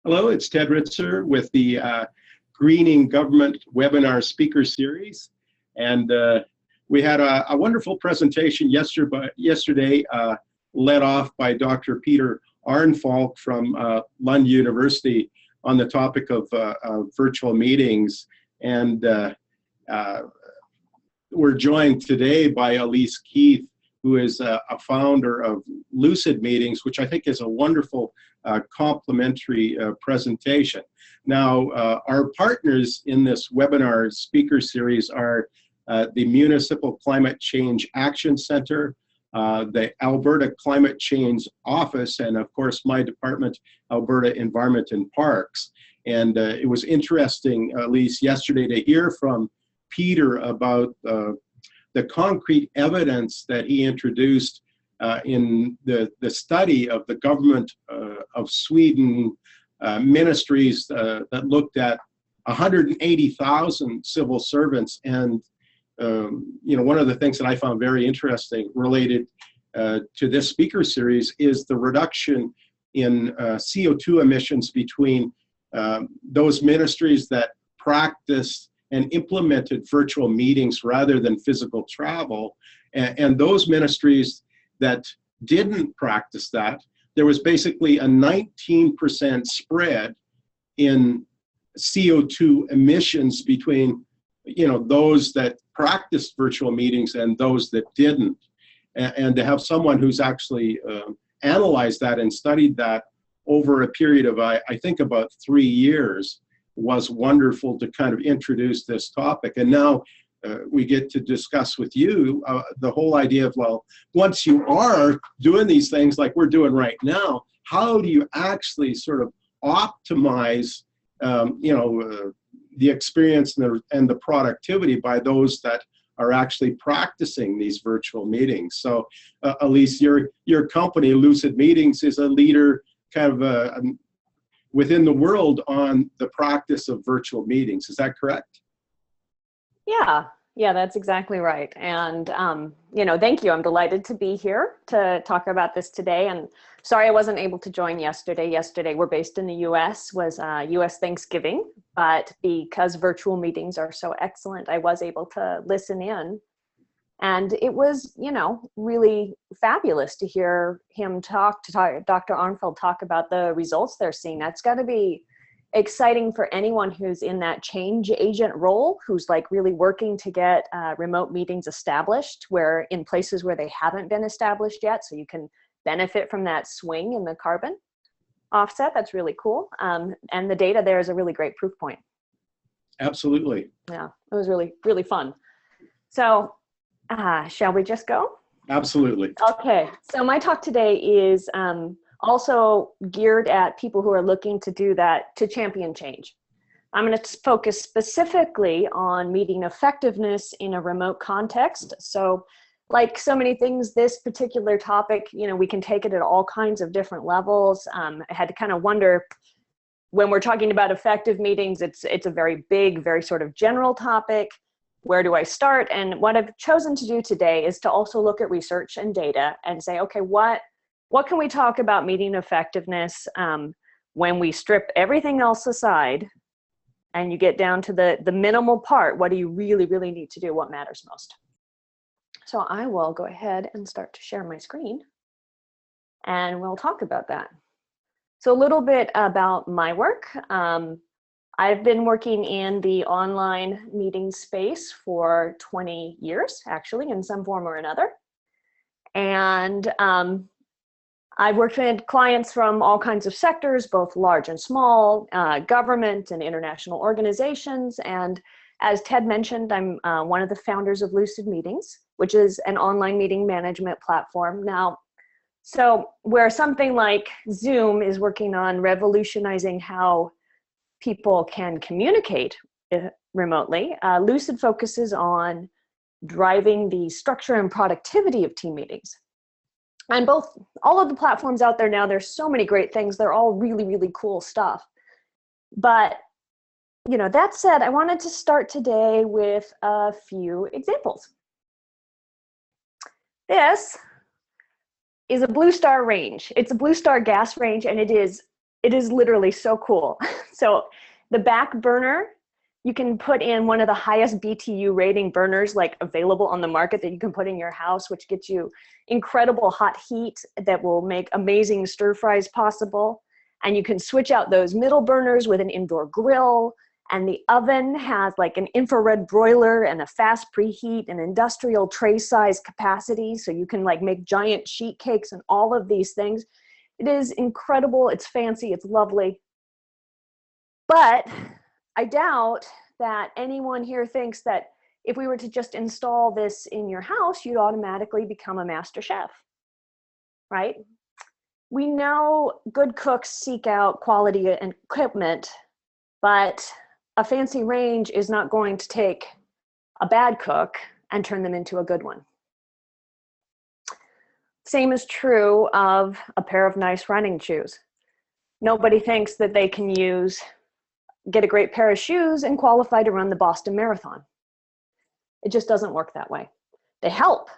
Hello, it's Ted Ritzer with the Greening Government webinar speaker series. And we had a wonderful presentation yesterday led off by Dr. Peter Arent from Lund University on the topic of virtual meetings. And we're joined today by Elise, who is a founder of LUCID Meetings, which I think is a wonderful complimentary presentation. Now, our partners in this webinar speaker series are the Municipal Climate Change Action Center, the Alberta Climate Change Office, and of course my department, Alberta Environment and Parks. And it was interesting, at least yesterday, to hear from Peter about the concrete evidence that he introduced in the study of the government of Sweden ministries that looked at 180,000 civil servants. And one of the things that I found very interesting related to this speaker series is the reduction in CO2 emissions between those ministries that practiced and implemented virtual meetings rather than physical travel, and those ministries that didn't practice that. There was basically a 19% spread in CO2 emissions between those that practiced virtual meetings and those that didn't. And to have someone who's actually analyzed that and studied that over a period of I think about 3 years was wonderful to kind of introduce this topic. And now we get to discuss with you the whole idea of, well, once you are doing these things like we're doing right now, how do you actually sort of optimize the experience and the productivity by those that are actually practicing these virtual meetings? So Elise, your company, LUCID Meetings, is a leader kind of within the world on the practice of virtual meetings. Is that correct? Yeah, that's exactly right. And, thank you. I'm delighted to be here to talk about this today. And sorry I wasn't able to join yesterday. Yesterday, we're based in the US, was US Thanksgiving. But because virtual meetings are so excellent, I was able to listen in. And it was, really fabulous to hear him talk Dr. Arnfeld talk about the results they're seeing. That's got to be exciting for anyone who's in that change agent role, who's like really working to get remote meetings established in places where they haven't been established yet. So you can benefit from that swing in the carbon offset. That's really cool. And the data there is a really great proof point. Absolutely. Yeah, it was really, really fun. So shall we just go? Absolutely. Okay, so my talk today is also geared at people who are looking to do that, to champion change. I'm going to focus specifically on meeting effectiveness in a remote context. So like so many things, this particular topic, we can take it at all kinds of different levels. I had to kind of wonder, when we're talking about effective meetings, it's a very big, very sort of general topic. Where do I start? And what I've chosen to do today is to also look at research and data and say, okay, what can we talk about meeting effectiveness when we strip everything else aside and you get down to the minimal part? What do you really, really need to do? What matters most? So I will go ahead and start to share my screen and we'll talk about that. So a little bit about my work. I've been working in the online meeting space for 20 years, actually, in some form or another. And I've worked with clients from all kinds of sectors, both large and small, government and international organizations. And as Ted mentioned, I'm one of the founders of LUCID Meetings, which is an online meeting management platform. Now, so where something like Zoom is working on revolutionizing how people can communicate remotely, LUCID focuses on driving the structure and productivity of team meetings. And all of the platforms out there now, there's so many great things. They're all really, really cool stuff. But, that said, I wanted to start today with a few examples. This is a blue star range. It's a blue star gas range, and it is It is literally so cool. So the back burner, you can put in one of the highest BTU rating burners like available on the market that you can put in your house, which gets you incredible hot heat that will make amazing stir fries possible. And you can switch out those middle burners with an indoor grill. And the oven has like an infrared broiler and a fast preheat and industrial tray size capacity. So you can like make giant sheet cakes and all of these things. It is incredible. It's fancy. It's lovely. But I doubt that anyone here thinks that if we were to just install this in your house, you'd automatically become a master chef, right? We know good cooks seek out quality and equipment, but a fancy range is not going to take a bad cook and turn them into a good one. Same is true of a pair of nice running shoes. Nobody thinks that they can get a great pair of shoes and qualify to run the Boston Marathon. It just doesn't work that way. They help.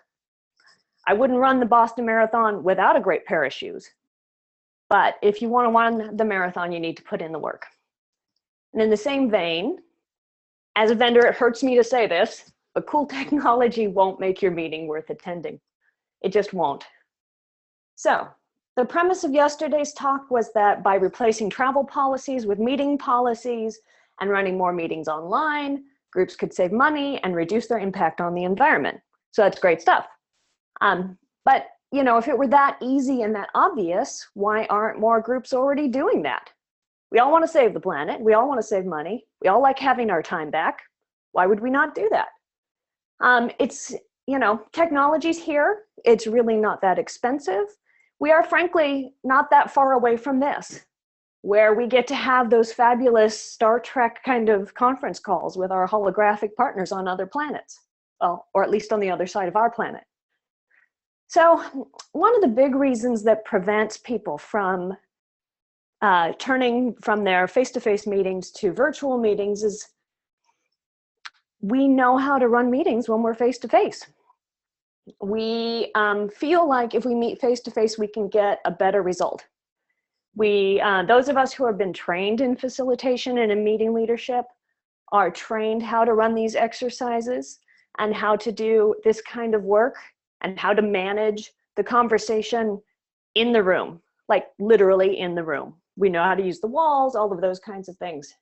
I wouldn't run the Boston Marathon without a great pair of shoes. But if you want to run the marathon, you need to put in the work. And in the same vein, as a vendor, it hurts me to say this, but cool technology won't make your meeting worth attending. It just won't. So the premise of yesterday's talk was that by replacing travel policies with meeting policies and running more meetings online, groups could save money and reduce their impact on the environment. So that's great stuff. But you know, if it were that easy and that obvious, why aren't more groups already doing that? We all want to save the planet. We all want to save money. We all like having our time back. Why would we not do that? It's, you know, technology's here. It's really not that expensive. We are frankly not that far away from this, where we get to have those fabulous Star Trek kind of conference calls with our holographic partners on other planets, well, or at least on the other side of our planet. So one of the big reasons that prevents people from turning from their face-to-face meetings to virtual meetings is we know how to run meetings when we're face-to-face. We feel like if we meet face-to-face, we can get a better result. Those of us who have been trained in facilitation and in meeting leadership are trained how to run these exercises and how to do this kind of work and how to manage the conversation in the room, like literally in the room. We know how to use the walls, all of those kinds of things.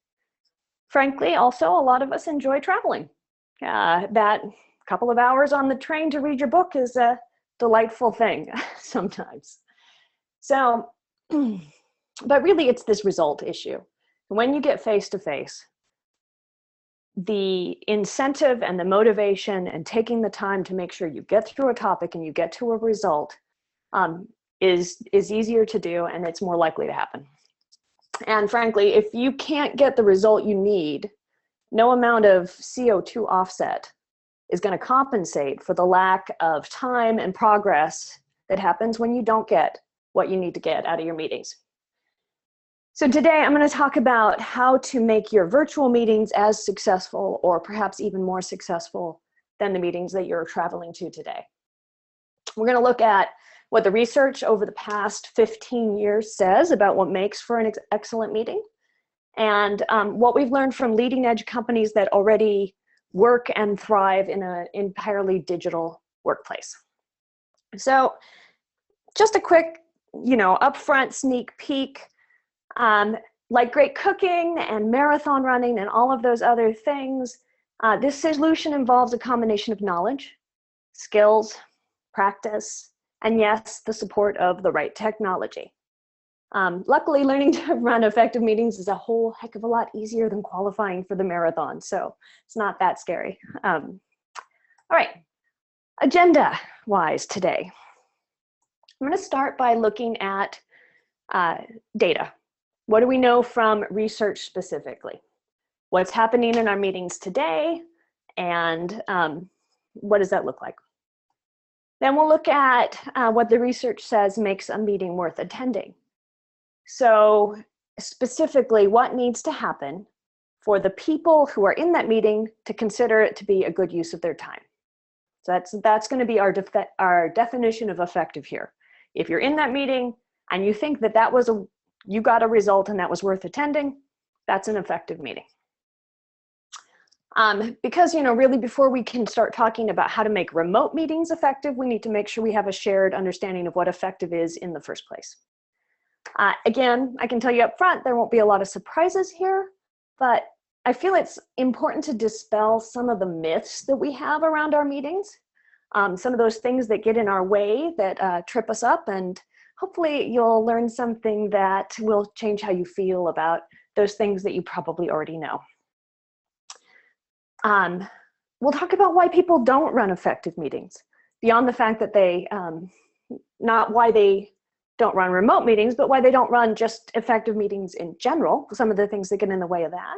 Frankly, also, a lot of us enjoy traveling. That couple of hours on the train to read your book is a delightful thing sometimes. So, but really it's this result issue. When you get face-to-face, the incentive and the motivation and taking the time to make sure you get through a topic and you get to a result is easier to do, and it's more likely to happen. And frankly, if you can't get the result you need, no amount of CO2 offset is going to compensate for the lack of time and progress that happens when you don't get what you need to get out of your meetings. So today I'm going to talk about how to make your virtual meetings as successful or perhaps even more successful than the meetings that you're traveling to today. We're going to look at what the research over the past 15 years says about what makes for an excellent meeting, and what we've learned from leading edge companies that already work and thrive in an entirely digital workplace. So just a quick, upfront sneak peek. Like great cooking and marathon running and all of those other things, this solution involves a combination of knowledge, skills, practice, and yes, the support of the right technology. Luckily, learning to run effective meetings is a whole heck of a lot easier than qualifying for the marathon, so it's not that scary. All right, agenda-wise today, I'm going to start by looking at data. What do we know from research specifically? What's happening in our meetings today, and what does that look like? Then we'll look at what the research says makes a meeting worth attending. So specifically, what needs to happen for the people who are in that meeting to consider it to be a good use of their time? So that's going to be our definition of effective here. If you're in that meeting and you think that that was a you got a result and that was worth attending, that's an effective meeting. Because, really before we can start talking about how to make remote meetings effective, we need to make sure we have a shared understanding of what effective is in the first place. Again, I can tell you up front, there won't be a lot of surprises here, but I feel it's important to dispel some of the myths that we have around our meetings, some of those things that get in our way that trip us up, and hopefully you'll learn something that will change how you feel about those things that you probably already know. We'll talk about why people don't run effective meetings, beyond the fact that they, not why they don't run remote meetings, but why they don't run just effective meetings in general, some of the things that get in the way of that.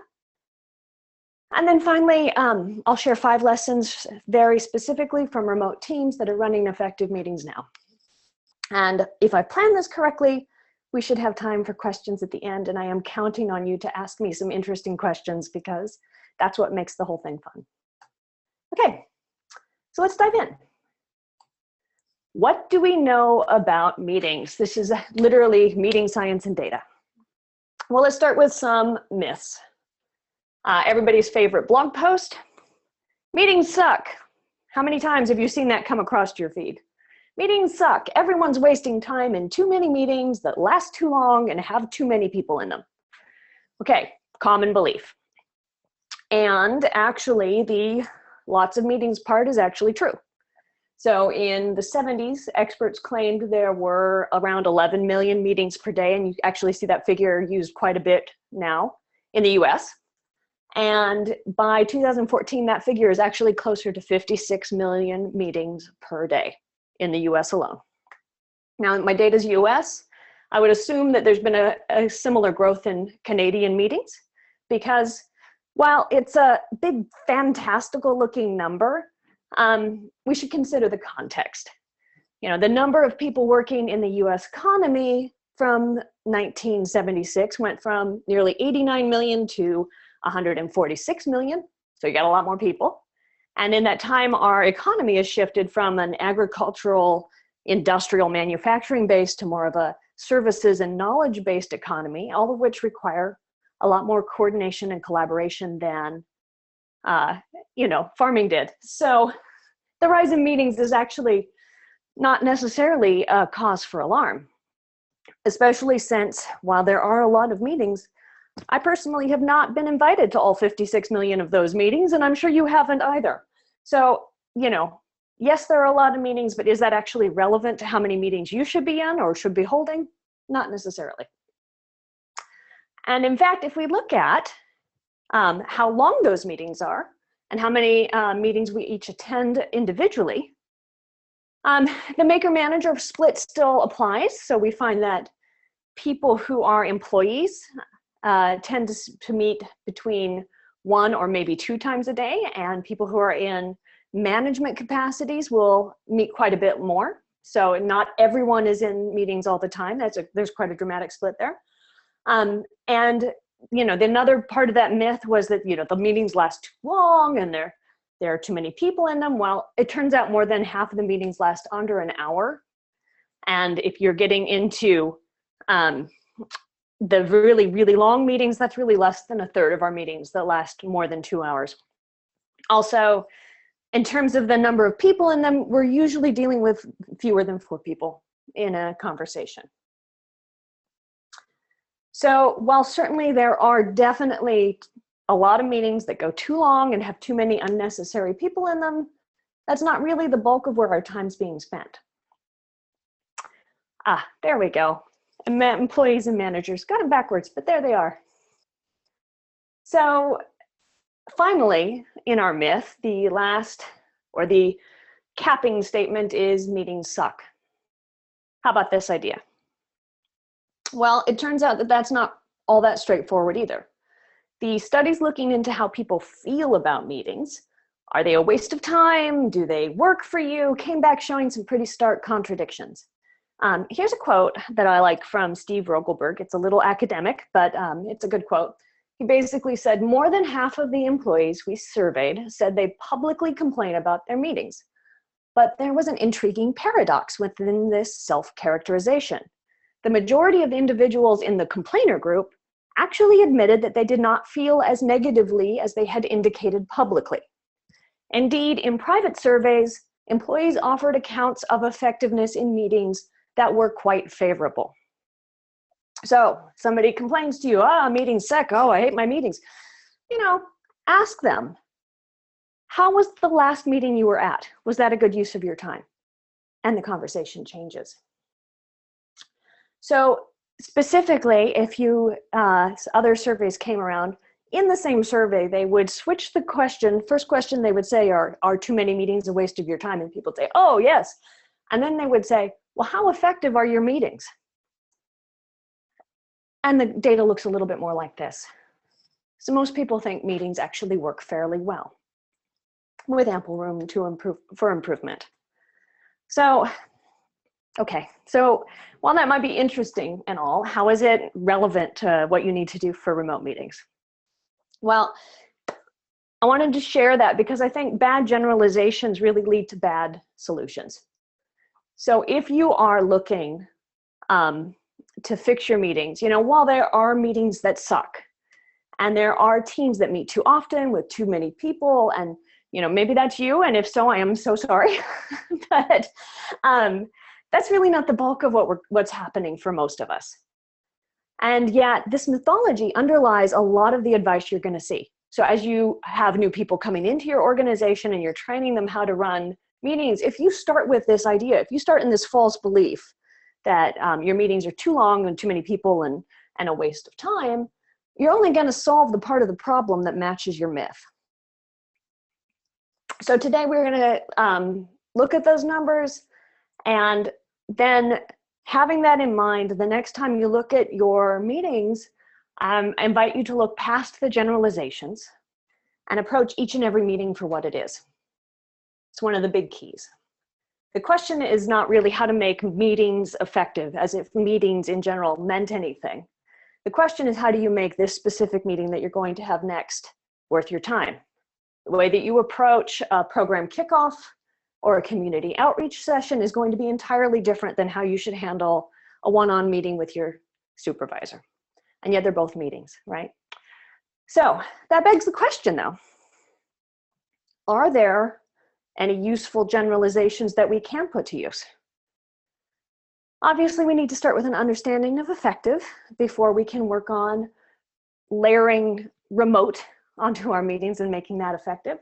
And then finally, I'll share 5 lessons very specifically from remote teams that are running effective meetings now. And if I plan this correctly, we should have time for questions at the end, and I am counting on you to ask me some interesting questions because that's what makes the whole thing fun. Okay, so let's dive in. What do we know about meetings? This is literally meeting science and data. Well, let's start with some myths. Everybody's favorite blog post, meetings suck. How many times have you seen that come across your feed? Meetings suck. Everyone's wasting time in too many meetings that last too long and have too many people in them. Okay, common belief. And actually, the lots of meetings part is actually true. So in the 70s, experts claimed there were around 11 million meetings per day, and you actually see that figure used quite a bit now in the US. And by 2014, that figure is actually closer to 56 million meetings per day in the US alone. Now, my data's US. I would assume that there's been a similar growth in Canadian meetings, because while it's a big, fantastical looking number, we should consider the context. The number of people working in the US economy from 1976 went from nearly 89 million to 146 million. So you got a lot more people. And in that time, our economy has shifted from an agricultural, industrial, manufacturing based to more of a services and knowledge based economy, all of which require a lot more coordination and collaboration than, farming did. So the rise in meetings is actually not necessarily a cause for alarm, especially since while there are a lot of meetings, I personally have not been invited to all 56 million of those meetings, and I'm sure you haven't either. So, yes, there are a lot of meetings, but is that actually relevant to how many meetings you should be in or should be holding? Not necessarily. And in fact, if we look at how long those meetings are and how many meetings we each attend individually, the maker-manager split still applies. So we find that people who are employees tend to meet between 1 or maybe 2 times a day, and people who are in management capacities will meet quite a bit more. So not everyone is in meetings all the time. There's quite a dramatic split there. And another part of that myth was that the meetings last too long and there are too many people in them. Well, it turns out more than half of the meetings last under an hour. And if you're getting into the really, really long meetings, that's really less than 1/3 of our meetings that last more than 2 hours. Also, in terms of the number of people in them, we're usually dealing with fewer than 4 people in a conversation. So while certainly there are definitely a lot of meetings that go too long and have too many unnecessary people in them, that's not really the bulk of where our time's being spent. There we go. Employees and managers, got it backwards, but there they are. So finally, in our myth, the last or the capping statement is meetings suck. How about this idea? Well, it turns out that that's not all that straightforward either. The studies looking into how people feel about meetings, are they a waste of time? Do they work for you? Came back showing some pretty stark contradictions. Here's a quote that I like from Steve Rogelberg. It's a little academic, but it's a good quote. He basically said, more than half of the employees we surveyed said they publicly complain about their meetings. But there was an intriguing paradox within this self-characterization. The majority of individuals in the complainer group actually admitted that they did not feel as negatively as they had indicated publicly. Indeed, in private surveys, employees offered accounts of effectiveness in meetings that were quite favorable. So somebody complains to you, meetings suck, I hate my meetings. Ask them, how was the last meeting you were at? Was that a good use of your time? And the conversation changes. So specifically, if other surveys came around, in the same survey, they would switch the question. First question they would say are too many meetings a waste of your time? And people would say, oh, yes. And then they would say, well, how effective are your meetings? And the data looks a little bit more like this. So most people think meetings actually work fairly well, with ample room for improvement. So, okay, so while that might be interesting and all, how is it relevant to what you need to do for remote meetings? Well, I wanted to share that because I think bad generalizations really lead to bad solutions. So if you are looking to fix your meetings, while there are meetings that suck, and there are teams that meet too often with too many people, and maybe that's you, and if so, I am so sorry. But that's really not the bulk of what's happening for most of us. And yet this mythology underlies a lot of the advice you're going to see. So as you have new people coming into your organization and you're training them how to run meetings, if you start with this idea, if you start in this false belief that your meetings are too long and too many people and a waste of time, you're only going to solve the part of the problem that matches your myth. So today we're going to look at those numbers, and then having that in mind, the next time you look at your meetings, I invite you to look past the generalizations and approach each and every meeting for what it is. It's one of the big keys. The question is not really how to make meetings effective, as if meetings in general meant anything. The question is, how do you make this specific meeting that you're going to have next worth your time? The way that you approach a program kickoff or a community outreach session is going to be entirely different than how you should handle a one-on meeting with your supervisor. And yet they're both meetings, right? So that begs the question though, are there any useful generalizations that we can put to use? Obviously, we need to start with an understanding of effective before we can work on layering remote onto our meetings and making that effective.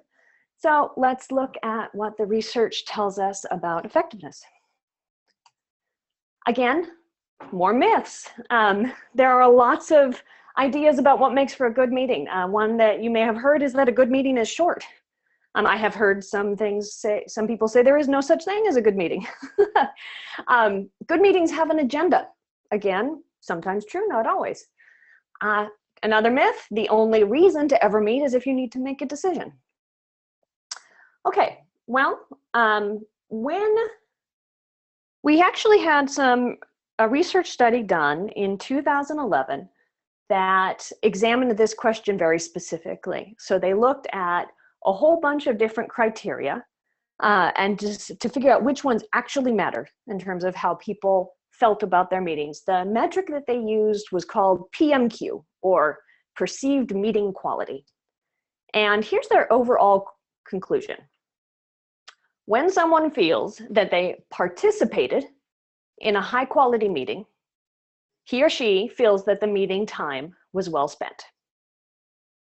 So let's look at what the research tells us about effectiveness. Again, more myths. There are lots of ideas about what makes for a good meeting. One that you may have heard is that a good meeting is short. I have heard some people say there is no such thing as a good meeting. Good meetings have an agenda. Again, sometimes true, not always. Another myth, the only reason to ever meet is if you need to make a decision. Okay, well, when we actually had a research study done in 2011 that examined this question very specifically. So they looked at a whole bunch of different criteria and just to figure out which ones actually mattered in terms of how people felt about their meetings. The metric that they used was called PMQ, or perceived meeting quality. And here's their overall conclusion. When someone feels that they participated in a high quality meeting, he or she feels that the meeting time was well spent.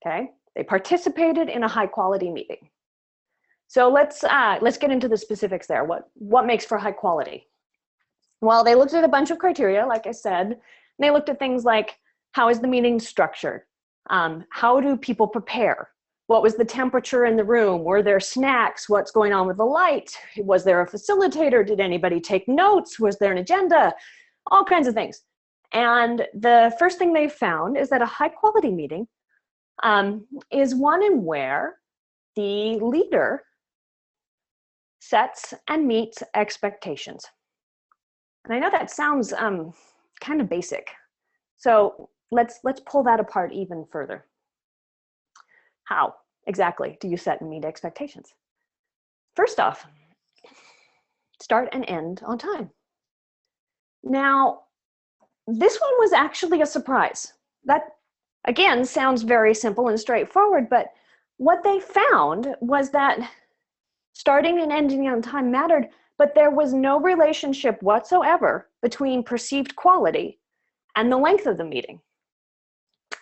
Okay? They participated in a high quality meeting. So let's get into the specifics there. What makes for high quality? Well, they looked at a bunch of criteria, like I said. And they looked at things like, how is the meeting structured? How do people prepare? What was the temperature in the room? Were there snacks? What's going on with the light? Was there a facilitator? Did anybody take notes? Was there an agenda? All kinds of things. And the first thing they found is that a high quality meeting is one in where the leader sets and meets expectations. And I know that sounds kind of basic. So let's pull that apart even further. How exactly do you set and meet expectations? First off, start and end on time. Now, this one was actually a surprise. That, again, sounds very simple and straightforward, but what they found was that starting and ending on time mattered, but there was no relationship whatsoever between perceived quality and the length of the meeting.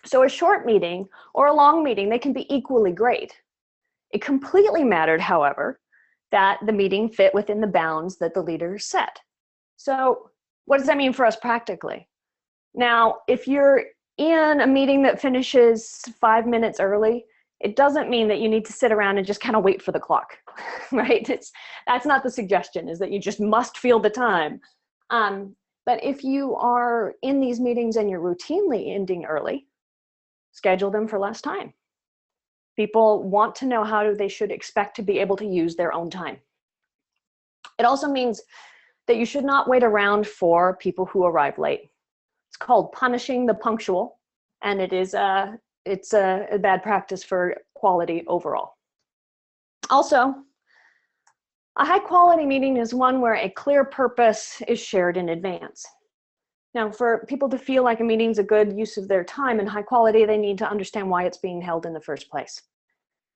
So a short meeting or a long meeting, they can be equally great. It completely mattered, however, that the meeting fit within the bounds that the leader set. So what does that mean for us practically? Now, if you're in a meeting that finishes 5 minutes early, it doesn't mean that you need to sit around and just kind of wait for the clock, right? That's not the suggestion, is that you just must feel the time. But if you are in these meetings and you're routinely ending early, schedule them for less time. People want to know how they should expect to be able to use their own time. It also means that you should not wait around for people who arrive late. It's called punishing the punctual, and it's a bad practice for quality overall. Also, a high quality meeting is one where a clear purpose is shared in advance. Now, for people to feel like a meeting's a good use of their time and high quality, they need to understand why it's being held in the first place.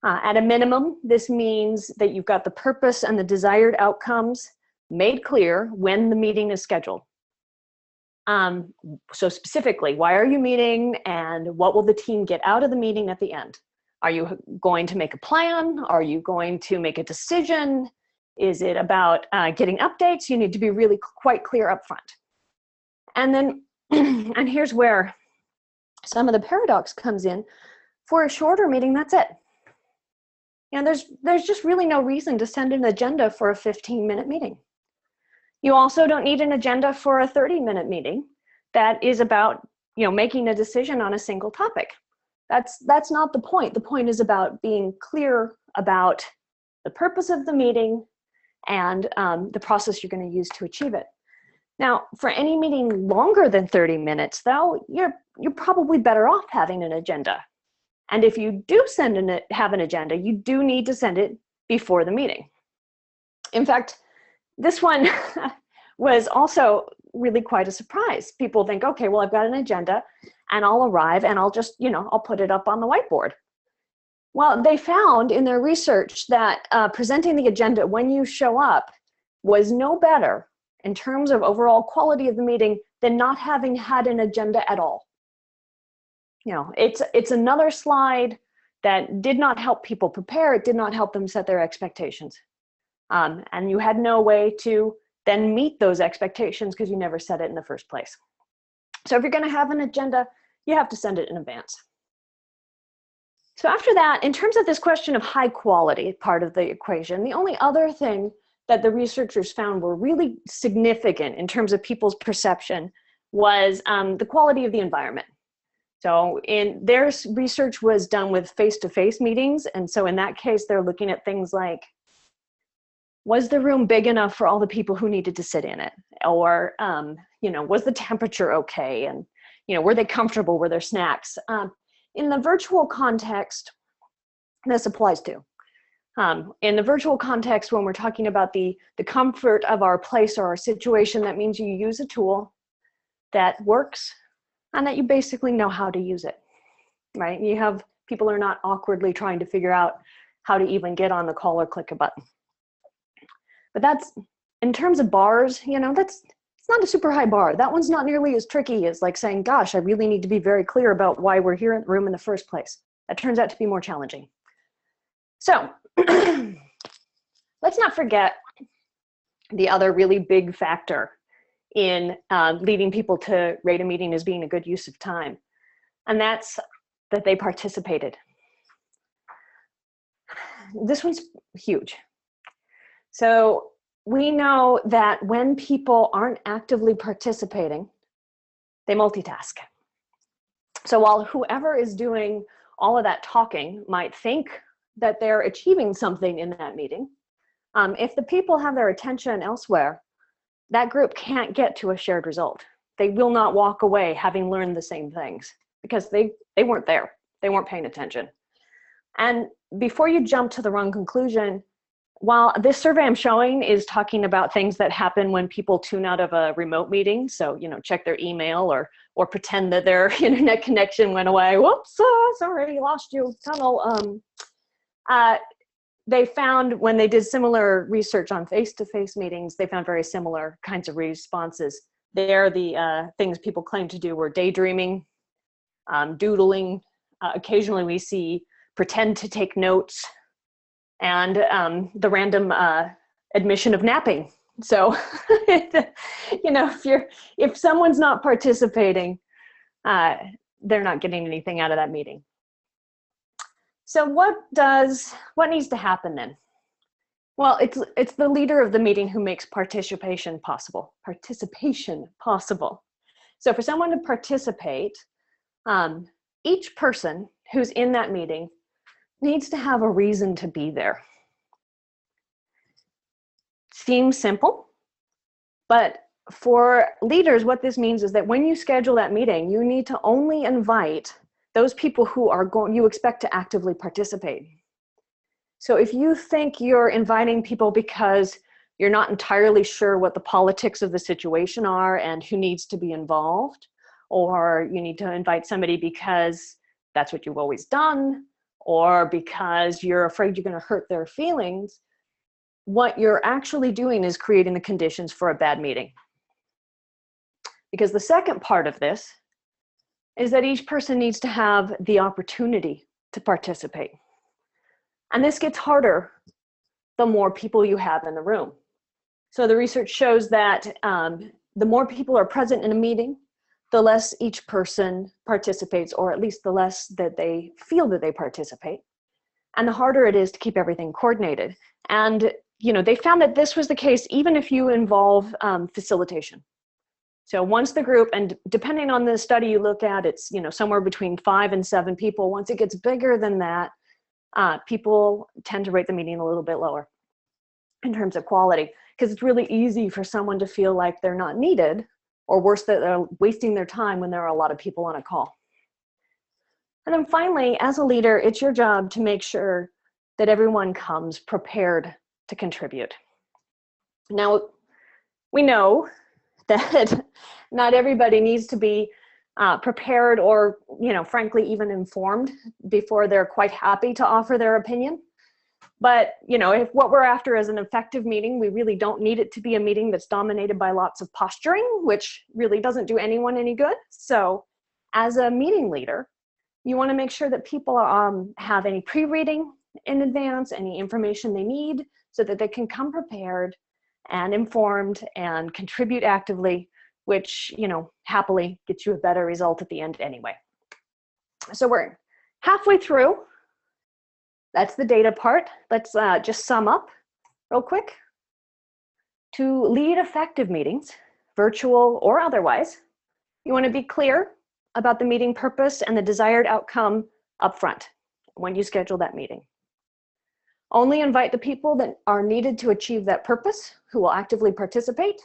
At a minimum, this means that you've got the purpose and the desired outcomes made clear when the meeting is scheduled. So specifically, why are you meeting and what will the team get out of the meeting at the end? Are you going to make a plan? Are you going to make a decision? Is it about getting updates? You need to be really quite clear up front. And then, and here's where some of the paradox comes in. For a shorter meeting, that's it. And there's just really no reason to send an agenda for a 15-minute meeting. You also don't need an agenda for a 30-minute meeting that is about, making a decision on a single topic. That's not the point. The point is about being clear about the purpose of the meeting and the process you're going to use to achieve it. Now, for any meeting longer than 30 minutes, though, you're probably better off having an agenda. And if you do have an agenda, you do need to send it before the meeting. In fact, this one was also really quite a surprise. People think, okay, well, I've got an agenda and I'll arrive and I'll just, I'll put it up on the whiteboard. Well, they found in their research that presenting the agenda when you show up was no better in terms of overall quality of the meeting than not having had an agenda at all. It's another slide that did not help people prepare. It did not help them set their expectations. And you had no way to then meet those expectations because you never set it in the first place. So if you're going to have an agenda, you have to send it in advance. So after that, in terms of this question of high quality part of the equation, the only other thing that the researchers found were really significant in terms of people's perception was the quality of the environment. So their research was done with face-to-face meetings. And so in that case, they're looking at things like, was the room big enough for all the people who needed to sit in it? Or, was the temperature okay? And, were they comfortable? Were there snacks? In the virtual context, this applies to. In the virtual context, when we're talking about the comfort of our place or our situation, that means you use a tool that works and that you basically know how to use it, right? People are not awkwardly trying to figure out how to even get on the call or click a button. But that's, in terms of bars, it's not a super high bar. That one's not nearly as tricky as like saying, gosh, I really need to be very clear about why we're here in the room in the first place. That turns out to be more challenging. So let's not forget the other really big factor in leading people to rate a meeting as being a good use of time. And that's that they participated. This one's huge. So we know that when people aren't actively participating, they multitask. So while whoever is doing all of that talking might think that they're achieving something in that meeting, if the people have their attention elsewhere, that group can't get to a shared result. They will not walk away having learned the same things because they weren't there. They weren't paying attention. And before you jump to the wrong conclusion, while this survey I'm showing is talking about things that happen when people tune out of a remote meeting, so, you know, check their email or pretend that their internet connection went away. Whoops, sorry, lost you, tunnel. They found when they did similar research on face-to-face meetings, they found very similar kinds of responses. There, the things people claim to do were daydreaming, doodling. Occasionally we see pretend to take notes, and the random admission of napping. So, you know, if someone's not participating, they're not getting anything out of that meeting. So what needs to happen then? Well, it's the leader of the meeting who makes participation possible. So for someone to participate, each person who's in that meeting needs to have a reason to be there. Seems simple, but for leaders, what this means is that when you schedule that meeting, you need to only invite those people who you expect to actively participate. So if you think you're inviting people because you're not entirely sure what the politics of the situation are and who needs to be involved, or you need to invite somebody because that's what you've always done, or because you're afraid you're going to hurt their feelings, what you're actually doing is creating the conditions for a bad meeting. Because the second part of this is that each person needs to have the opportunity to participate. And this gets harder the more people you have in the room. So the research shows that the more people are present in a meeting, the less each person participates, or at least the less that they feel that they participate. And the harder it is to keep everything coordinated. And, you know, they found that this was the case even if you involve facilitation. So once the group, and depending on the study you look at, it's, you know, somewhere between 5 and 7 people. Once it gets bigger than that, people tend to rate the meeting a little bit lower in terms of quality, because it's really easy for someone to feel like they're not needed, or worse, that they're wasting their time when there are a lot of people on a call. And then finally, as a leader, it's your job to make sure that everyone comes prepared to contribute. Now, we know that not everybody needs to be prepared or, you know, frankly, even informed before they're quite happy to offer their opinion. But, you know, if what we're after is an effective meeting, we really don't need it to be a meeting that's dominated by lots of posturing, which really doesn't do anyone any good. So as a meeting leader, you want to make sure that people have any pre-reading in advance, any information they need, so that they can come prepared and informed and contribute actively, which, you know, happily gets you a better result at the end anyway. So we're halfway through. That's the data part. Let's just sum up real quick. To lead effective meetings, virtual or otherwise, you want to be clear about the meeting purpose and the desired outcome up front when you schedule that meeting. Only invite the people that are needed to achieve that purpose, who will actively participate.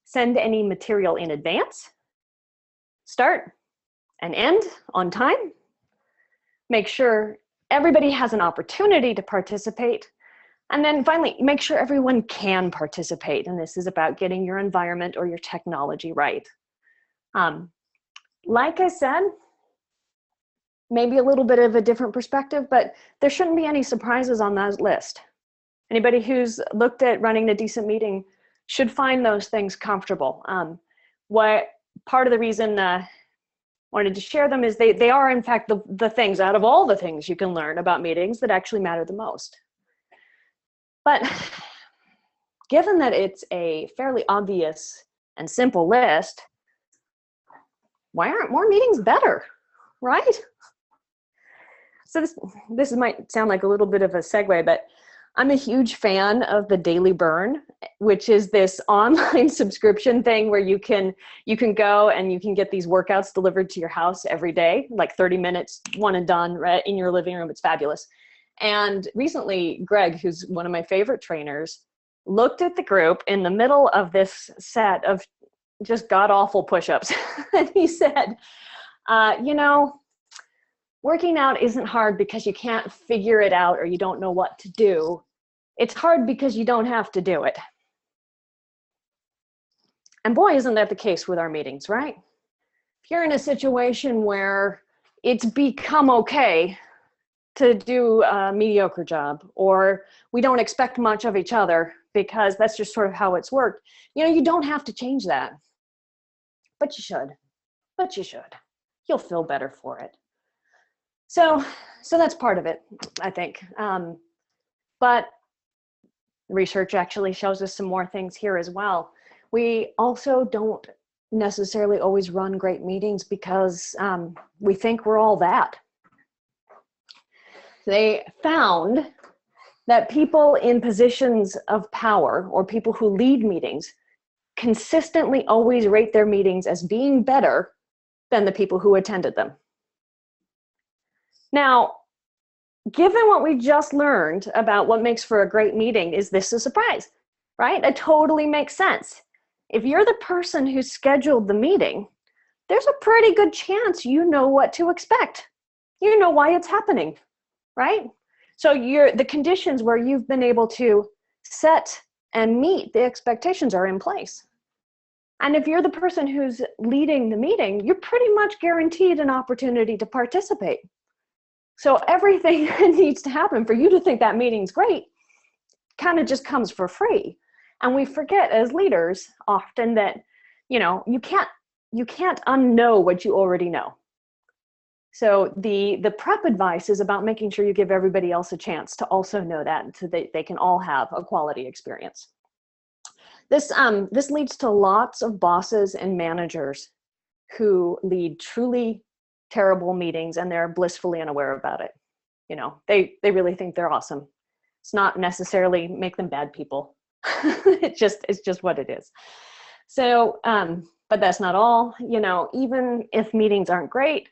Send any material in advance. Start and end on time. Make sure everybody has an opportunity to participate. And then finally, make sure everyone can participate. And this is about getting your environment or your technology right. Like I said, maybe a little bit of a different perspective, but there shouldn't be any surprises on that list. Anybody who's looked at running a decent meeting should find those things comfortable. What part of the reason I wanted to share them is they are, in fact, the things out of all the things you can learn about meetings that actually matter the most. But given that it's a fairly obvious and simple list, why aren't more meetings better, right? So this might sound like a little bit of a segue, but I'm a huge fan of the Daily Burn, which is this online subscription thing where you can go and you can get these workouts delivered to your house every day, like 30 minutes, one and done, right in your living room. It's fabulous. And recently, Greg, who's one of my favorite trainers, looked at the group in the middle of this set of just god-awful push-ups. And he said, you know, working out isn't hard because you can't figure it out or you don't know what to do. It's hard because you don't have to do it. And boy, isn't that the case with our meetings, right? If you're in a situation where it's become okay to do a mediocre job, or we don't expect much of each other because that's just sort of how it's worked, you don't have to change that. But you should. But you should. You'll feel better for it. So that's part of it, I think. But research actually shows us some more things here as well. We also don't necessarily always run great meetings because we think we're all that. They found that people in positions of power, or people who lead meetings, consistently always rate their meetings as being better than the people who attended them. Now, given what we just learned about what makes for a great meeting, is this a surprise, right? It totally makes sense. If you're the person who scheduled the meeting, there's a pretty good chance you know what to expect. You know why it's happening, right? So the conditions where you've been able to set and meet the expectations are in place. And if you're the person who's leading the meeting, you're pretty much guaranteed an opportunity to participate. So everything that needs to happen for you to think that meeting's great kind of just comes for free. And we forget as leaders often that, you can't unknow what you already know. So the prep advice is about making sure you give everybody else a chance to also know that, so that they can all have a quality experience. This leads to lots of bosses and managers who lead truly terrible meetings, and they're blissfully unaware about it. They really think they're awesome. It's not necessarily make them bad people. It's just what it is. So, but that's not all. Even if meetings aren't great,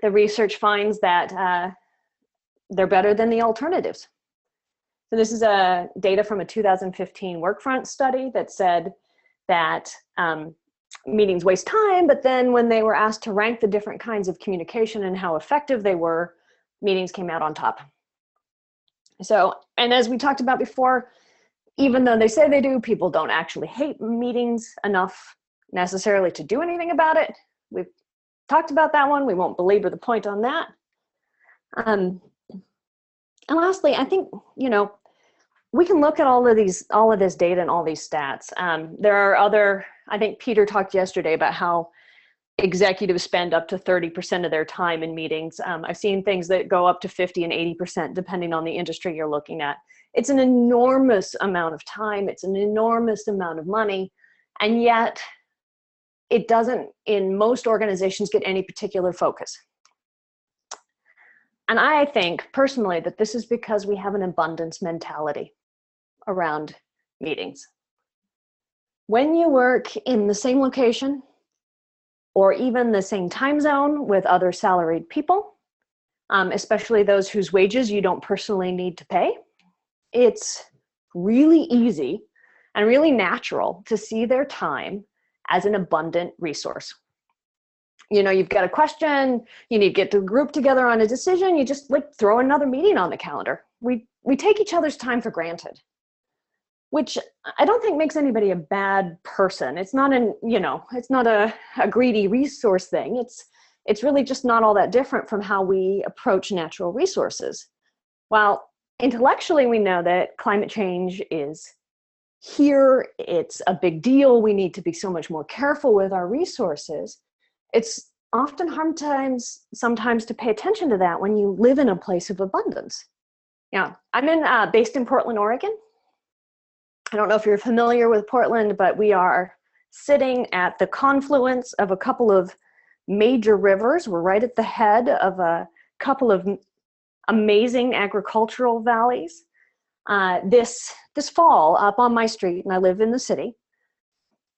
the research finds that they're better than the alternatives. So this is data from a 2015 Workfront study that said that meetings waste time, but then when they were asked to rank the different kinds of communication and how effective they were, meetings came out on top. So, and as we talked about before, even though they say they do, people don't actually hate meetings enough necessarily to do anything about it. We've talked about that one. We won't belabor the point on that. And lastly, I think, we can look at all of this data and all these stats. There are other, I think Peter talked yesterday about how executives spend up to 30% of their time in meetings. I've seen things that go up to 50 and 80% depending on the industry you're looking at. It's an enormous amount of time. It's an enormous amount of money. And yet it doesn't, in most organizations, get any particular focus. And I think personally that this is because we have an abundance mentality around meetings. When you work in the same location or even the same time zone with other salaried people, especially those whose wages you don't personally need to pay, it's really easy and really natural to see their time as an abundant resource. You've got a question, you need to get the group together on a decision, you just throw another meeting on the calendar. We take each other's time for granted, which I don't think makes anybody a bad person. It's not it's not a greedy resource thing. It's really just not all that different from how we approach natural resources. While intellectually we know that climate change is here, it's a big deal, we need to be so much more careful with our resources, it's often hard sometimes to pay attention to that when you live in a place of abundance. Yeah, I'm based in Portland, Oregon. I don't know if you're familiar with Portland, but we are sitting at the confluence of a couple of major rivers. We're right at the head of a couple of amazing agricultural valleys. This fall, up on my street, and I live in the city,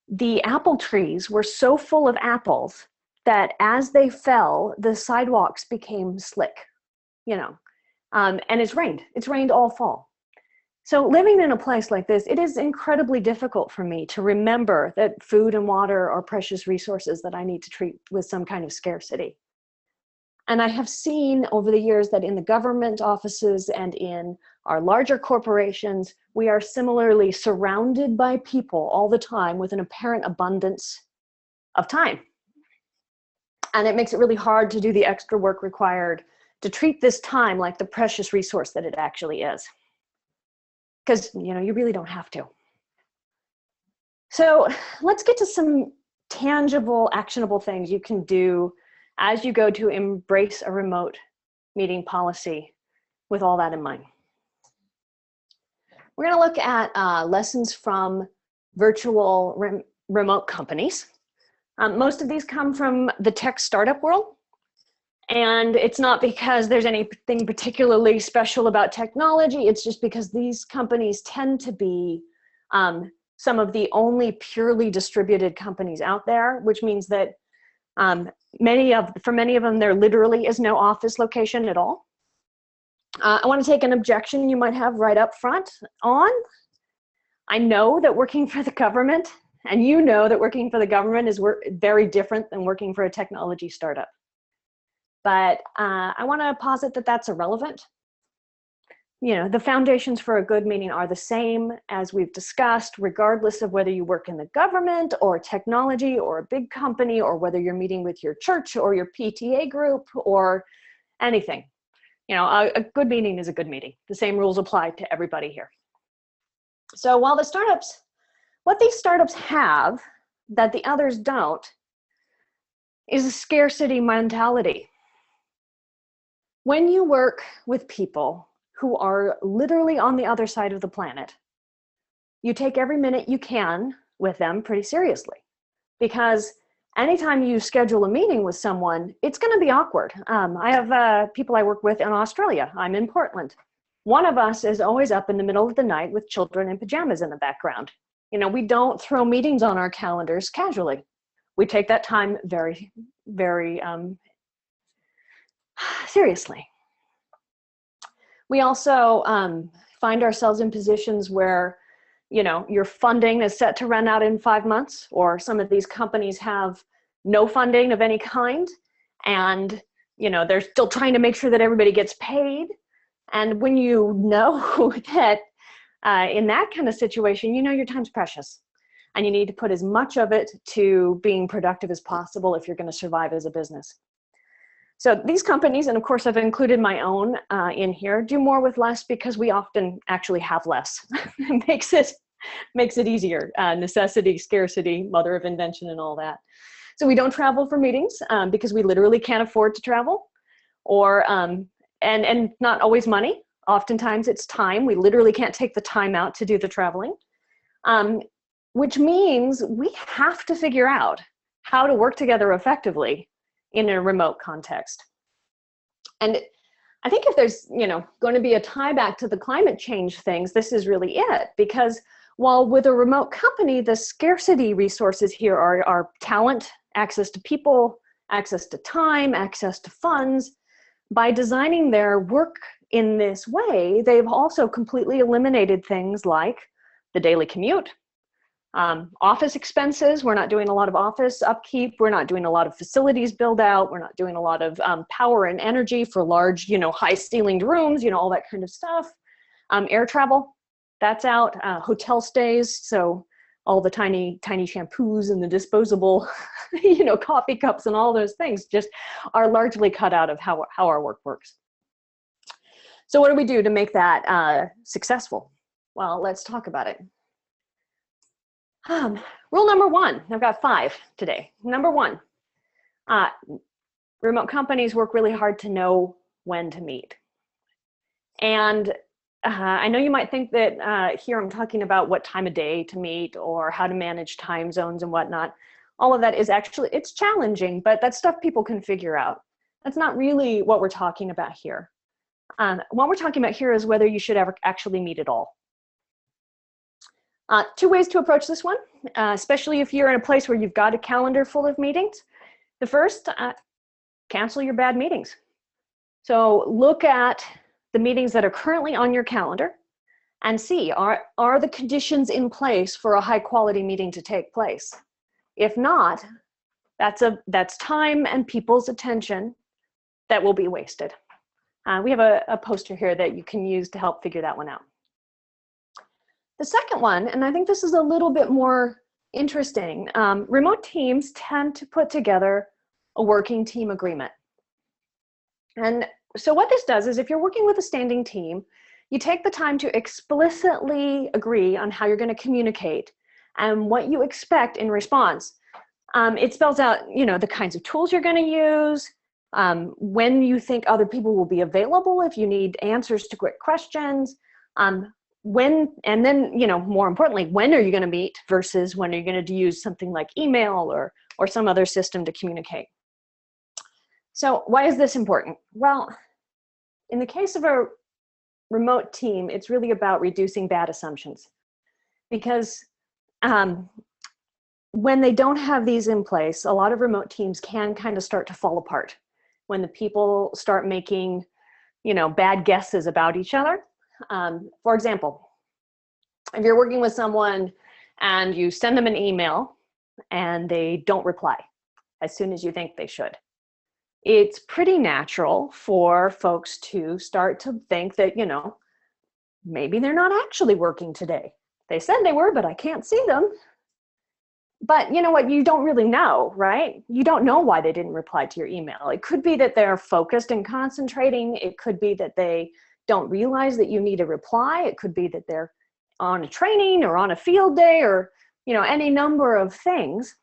the apple trees were so full of apples that as they fell, the sidewalks became slick, and it's rained. It's rained all fall. So living in a place like this, it is incredibly difficult for me to remember that food and water are precious resources that I need to treat with some kind of scarcity. And I have seen over the years that in the government offices and in our larger corporations, we are similarly surrounded by people all the time with an apparent abundance of time. And it makes it really hard to do the extra work required to treat this time like the precious resource that it actually is. Because, you know, you really don't have to. So let's get to some tangible, actionable things you can do as you go to embrace a remote meeting policy with all that in mind. We're going to look at lessons from virtual remote companies. Most of these come from the tech startup world. And it's not because there's anything particularly special about technology. It's just because these companies tend to be some of the only purely distributed companies out there, which means that for many of them, there literally is no office location at all. I want to take an objection you might have right up front on. I know that working for the government, and you know that working for the government is very different than working for a technology startup. But I want to posit that that's irrelevant. You know, the foundations for a good meeting are the same as we've discussed, regardless of whether you work in the government or technology or a big company, or whether you're meeting with your church or your PTA group or anything. You know, a good meeting is a good meeting. The same rules apply to everybody here. So while what these startups have that the others don't is a scarcity mentality. When you work with people who are literally on the other side of the planet, you take every minute you can with them pretty seriously, because anytime you schedule a meeting with someone, it's going to be awkward. I have people I work with in Australia. I'm in Portland. One of us is always up in the middle of the night with children in pajamas in the background. You know, we don't throw meetings on our calendars casually. We take that time very, very seriously. We also find ourselves in positions where, you know, your funding is set to run out in 5 months, or some of these companies have no funding of any kind, and, you know, they're still trying to make sure that everybody gets paid. And when you know that in that kind of situation, you know your time's precious, and you need to put as much of it to being productive as possible if you're going to survive as a business. So these companies, and of course I've included my own in here, do more with less because we often actually have less. It makes it easier. Necessity, scarcity, mother of invention, and all that. So we don't travel for meetings because we literally can't afford to travel, or and not always money. Oftentimes it's time. We literally can't take the time out to do the traveling, which means we have to figure out how to work together effectively in a remote context. And I think if there's, you know, going to be a tie back to the climate change things, this is really it. Because while with a remote company, the scarcity resources here are talent, access to people, access to time, access to funds. By designing their work in this way, they've also completely eliminated things like the daily commute, office expenses. We're not doing a lot of office upkeep. We're not doing a lot of facilities build out. We're not doing a lot of power and energy for large, you know, high ceilinged rooms, you know, all that kind of stuff. Air travel, that's out. Hotel stays, so all the tiny shampoos and the disposable, you know, coffee cups and all those things just are largely cut out of how our work works. So what do we do to make that successful? Well, let's talk about it. Rule number 1, I've got 5 today. Number 1, remote companies work really hard to know when to meet. And I know you might think that here I'm talking about what time of day to meet or how to manage time zones and whatnot. All of that is actually, it's challenging, but that's stuff people can figure out. That's not really what we're talking about here. What we're talking about here is whether you should ever actually meet at all. 2 ways to approach this one, especially if you're in a place where you've got a calendar full of meetings. The first, cancel your bad meetings. So look at the meetings that are currently on your calendar and see, are the conditions in place for a high quality meeting to take place? If not, that's time and people's attention that will be wasted. We have a poster here that you can use to help figure that one out. The second one, and I think this is a little bit more interesting, remote teams tend to put together a working team agreement. And so what this does is if you're working with a standing team, you take the time to explicitly agree on how you're going to communicate and what you expect in response. It spells out, the kinds of tools you're going to use, when you think other people will be available if you need answers to quick questions, when, and then, more importantly, when are you going to meet versus when are you going to use something like email or some other system to communicate. So why is this important? Well, in the case of a remote team, it's really about reducing bad assumptions, because when they don't have these in place, a lot of remote teams can kind of start to fall apart when the people start making, bad guesses about each other. For example, if you're working with someone and you send them an email and they don't reply as soon as you think they should, it's pretty natural for folks to start to think that, maybe they're not actually working today. They said they were, but I can't see them. But you know what? You don't really know, right? You don't know why they didn't reply to your email. It could be that they're focused and concentrating. It could be that they don't realize that you need a reply. It could be that they're on a training or on a field day or, any number of things.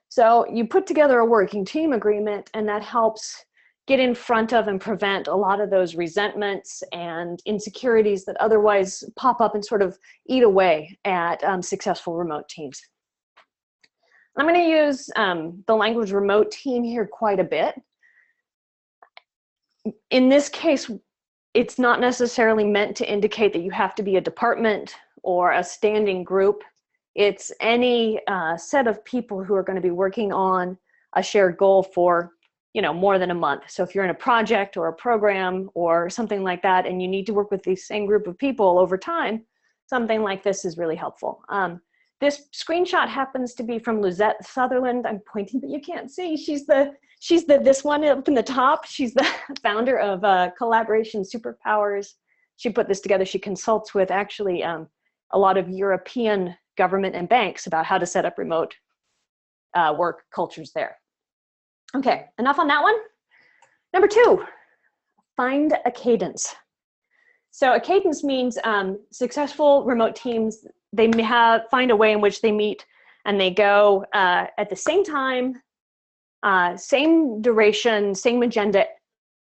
So you put together a working team agreement, and that helps get in front of and prevent a lot of those resentments and insecurities that otherwise pop up and sort of eat away at successful remote teams. I'm going to use the language remote team here quite a bit. In this case, it's not necessarily meant to indicate that you have to be a department or a standing group. It's any set of people who are going to be working on a shared goal for, more than a month. So if you're in a project or a program or something like that, and you need to work with the same group of people over time, something like this is really helpful. This screenshot happens to be from Lizette Sutherland. I'm pointing, but you can't see. She's this one up in the top. She's the founder of Collaboration Superpowers. She put this together. She consults with actually a lot of European government and banks about how to set up remote work cultures there. Okay, enough on that one. Number 2, find a cadence. So a cadence means successful remote teams, they find a way in which they meet and they go at the same time, same duration, same agenda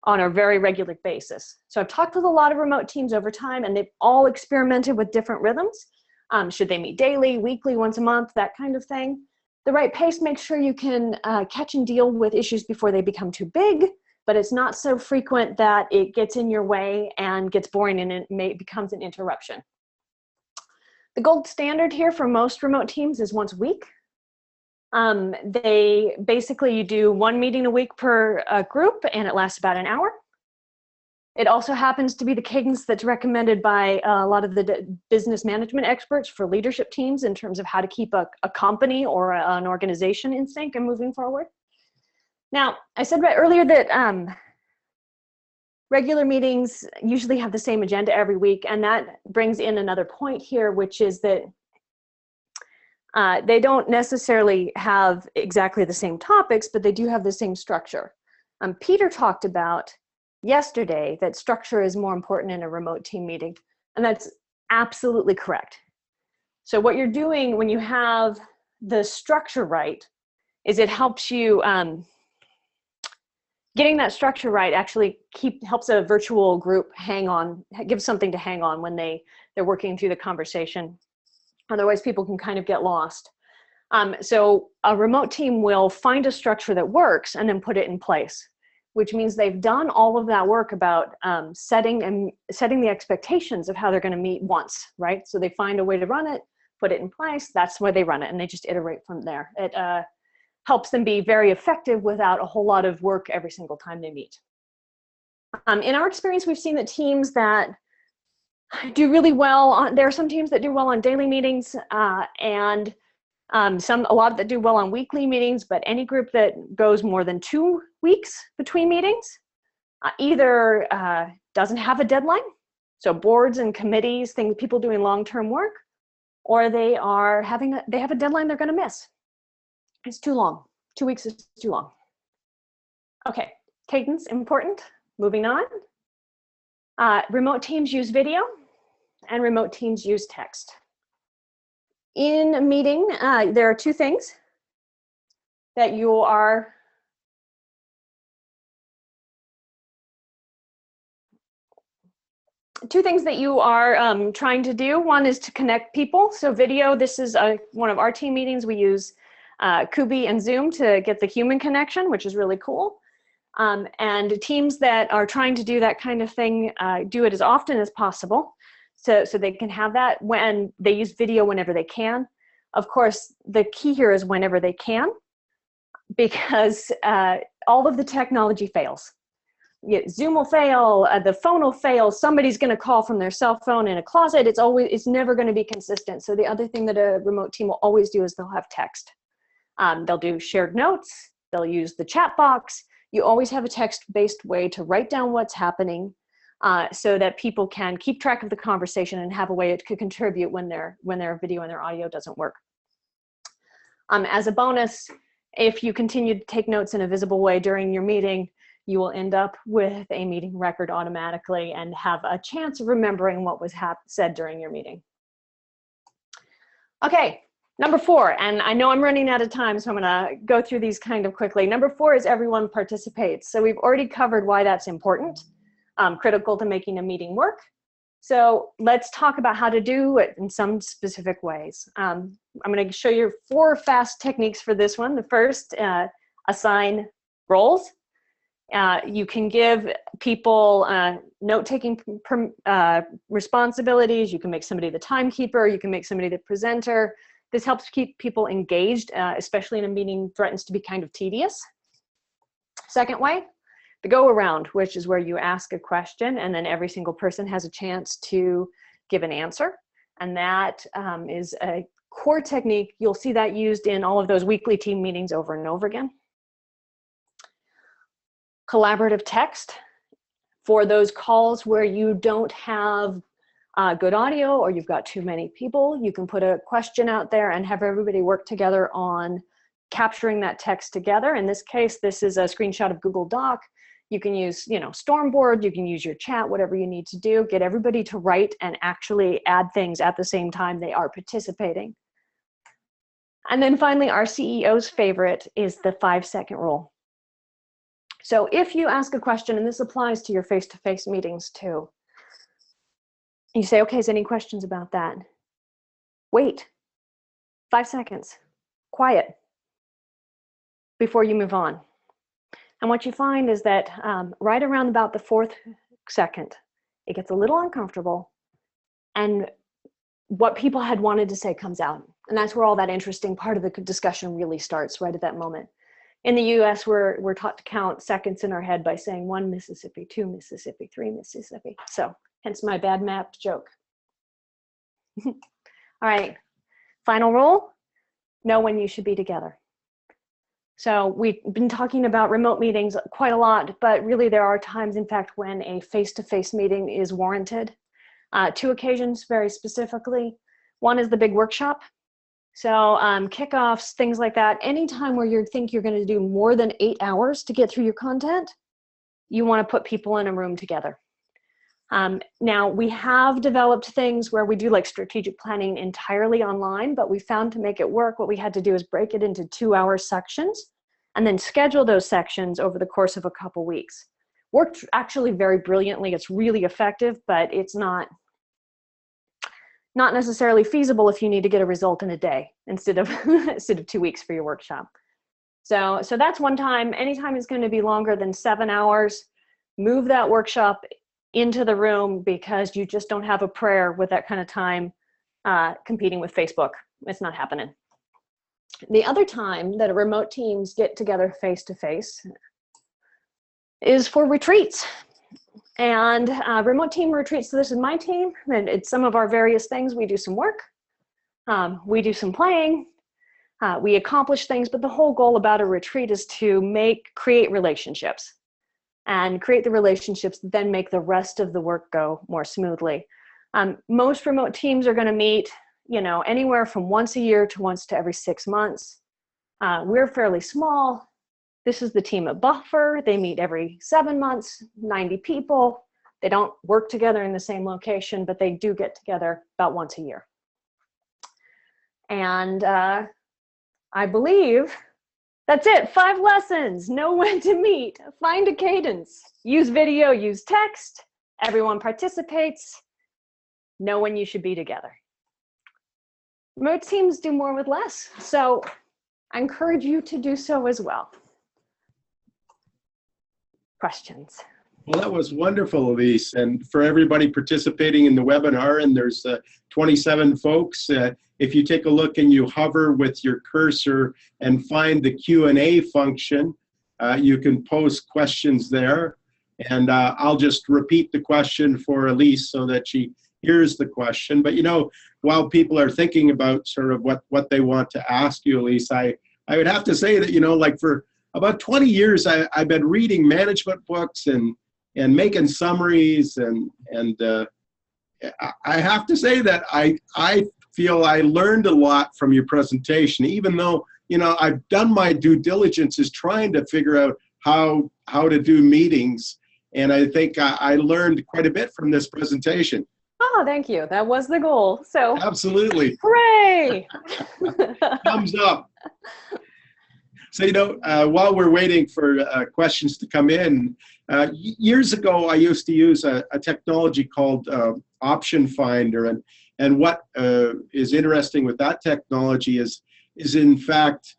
on a very regular basis. So I've talked with a lot of remote teams over time, and they've all experimented with different rhythms. Should they meet daily, weekly, once a month, that kind of thing. The right pace makes sure you can catch and deal with issues before they become too big, but it's not so frequent that it gets in your way and gets boring and it becomes an interruption. The gold standard here for most remote teams is once a week. You do 1 meeting a week per group, and it lasts about an hour. It also happens to be the cadence that's recommended by a lot of the business management experts for leadership teams in terms of how to keep a company or an organization in sync and moving forward. Now, I said right earlier that regular meetings usually have the same agenda every week, and that brings in another point here, which is that they don't necessarily have exactly the same topics, but they do have the same structure. Peter talked about yesterday that structure is more important in a remote team meeting, and that's absolutely correct. So what you're doing when you have the structure right is it helps you, getting that structure right actually helps a virtual group hang on, gives something to hang on when they're working through the conversation. Otherwise people can kind of get lost. So a remote team will find a structure that works and then put it in place, which means they've done all of that work about setting the expectations of how they're going to meet once, right? So they find a way to run it, put it in place, that's where they run it, and they just iterate from there. It helps them be very effective without a whole lot of work every single time they meet. In our experience, we've seen that teams that do really well there are some teams that do well on daily meetings, and A lot that do well on weekly meetings, but any group that goes more than 2 weeks between meetings either doesn't have a deadline, so boards and committees, people doing long-term work, or they have a deadline they're going to miss. It's too long. 2 weeks is too long. Okay, cadence, important. Moving on. Remote teams use video, and remote teams use text. In a meeting, there are two things that you are trying to do. One is to connect people. So video, this is one of our team meetings. We use Kubi and Zoom to get the human connection, which is really cool. And teams that are trying to do that kind of thing do it as often as possible. So they can have that when they use video whenever they can. Of course, the key here is whenever they can, because all of the technology fails. Zoom will fail, the phone will fail, somebody's going to call from their cell phone in a closet. It's never going to be consistent. So the other thing that a remote team will always do is they'll have text. They'll do shared notes, they'll use the chat box. You always have a text-based way to write down what's happening so that people can keep track of the conversation and have a way it could contribute when their video and their audio doesn't work. As a bonus, if you continue to take notes in a visible way during your meeting, you will end up with a meeting record automatically and have a chance of remembering what was said during your meeting. Okay, number 4, and I know I'm running out of time, so I'm gonna go through these kind of quickly. Number 4 is everyone participates. So we've already covered why that's important, critical to making a meeting work. So let's talk about how to do it in some specific ways. I'm gonna show you 4 fast techniques for this one. The first, assign roles. You can give people note-taking responsibilities. You can make somebody the timekeeper. You can make somebody the presenter. This helps keep people engaged, especially in a meeting threatens to be kind of tedious. Second way, the go-around, which is where you ask a question and then every single person has a chance to give an answer. And that is a core technique. You'll see that used in all of those weekly team meetings over and over again. Collaborative text for those calls where you don't have good audio or you've got too many people. You can put a question out there and have everybody work together on capturing that text together. In this case, this is a screenshot of Google Doc. You can use, Stormboard, you can use your chat, whatever you need to do. Get everybody to write and actually add things at the same time they are participating. And then finally, our CEO's favorite is the 5-second rule. So if you ask a question, and this applies to your face-to-face meetings too, you say, okay, is any questions about that? Wait, 5 seconds, quiet, before you move on. And what you find is that right around about the 4th second, it gets a little uncomfortable, and what people had wanted to say comes out. And that's where all that interesting part of the discussion really starts, right at that moment. In the US, we're taught to count seconds in our head by saying 1 Mississippi, 2 Mississippi, 3 Mississippi. So hence my bad math joke. All right, final rule, know when you should be together. So we've been talking about remote meetings quite a lot, but really there are times, in fact, when a face-to-face meeting is warranted. 2 occasions very specifically. One is the big workshop. So kickoffs, things like that. Anytime where you think you're going to do more than 8 hours to get through your content, you want to put people in a room together. Now, we have developed things where we do like strategic planning entirely online, but we found to make it work, what we had to do is break it into 2-hour sections and then schedule those sections over the course of a couple weeks. Worked actually very brilliantly. It's really effective, but it's not necessarily feasible if you need to get a result in a day instead of 2 weeks for your workshop. So that's one time. Anytime it's going to be longer than 7 hours, move that workshop into the room, because you just don't have a prayer with that kind of time competing with Facebook. It's not happening. The other time that remote teams get together face-to-face is for retreats. And remote team retreats, so this is my team, and it's some of our various things. We do some work, we do some playing, We accomplish things, but the whole goal about a retreat is to create relationships, and create the relationships, then make the rest of the work go more smoothly. Most remote teams are going to meet, anywhere from once a year to once to every 6 months. We're fairly small. This is the team at Buffer. They meet every 7 months, 90 people. They don't work together in the same location, but they do get together about once a year. And I believe that's it. 5 lessons. Know when to meet. Find a cadence. Use video, use text. Everyone participates. Know when you should be together. Remote teams do more with less. So I encourage you to do so as well. Questions? Well, that was wonderful, Elise. And for everybody participating in the webinar, and there's 27 folks, if you take a look and you hover with your cursor and find the Q&A function, you can post questions there. And I'll just repeat the question for Elise so that she hears the question. But, while people are thinking about sort of what they want to ask you, Elise, I would have to say that, like for about 20 years, I've been reading management books and making summaries, and I have to say that I feel I learned a lot from your presentation, even though, I've done my due diligence is trying to figure out how to do meetings. And I think I learned quite a bit from this presentation. Oh, thank you. That was the goal. So absolutely. Hooray! Thumbs up. So, while we're waiting for questions to come in, years ago, I used to use a technology called Option Finder. And what is interesting with that technology is in fact,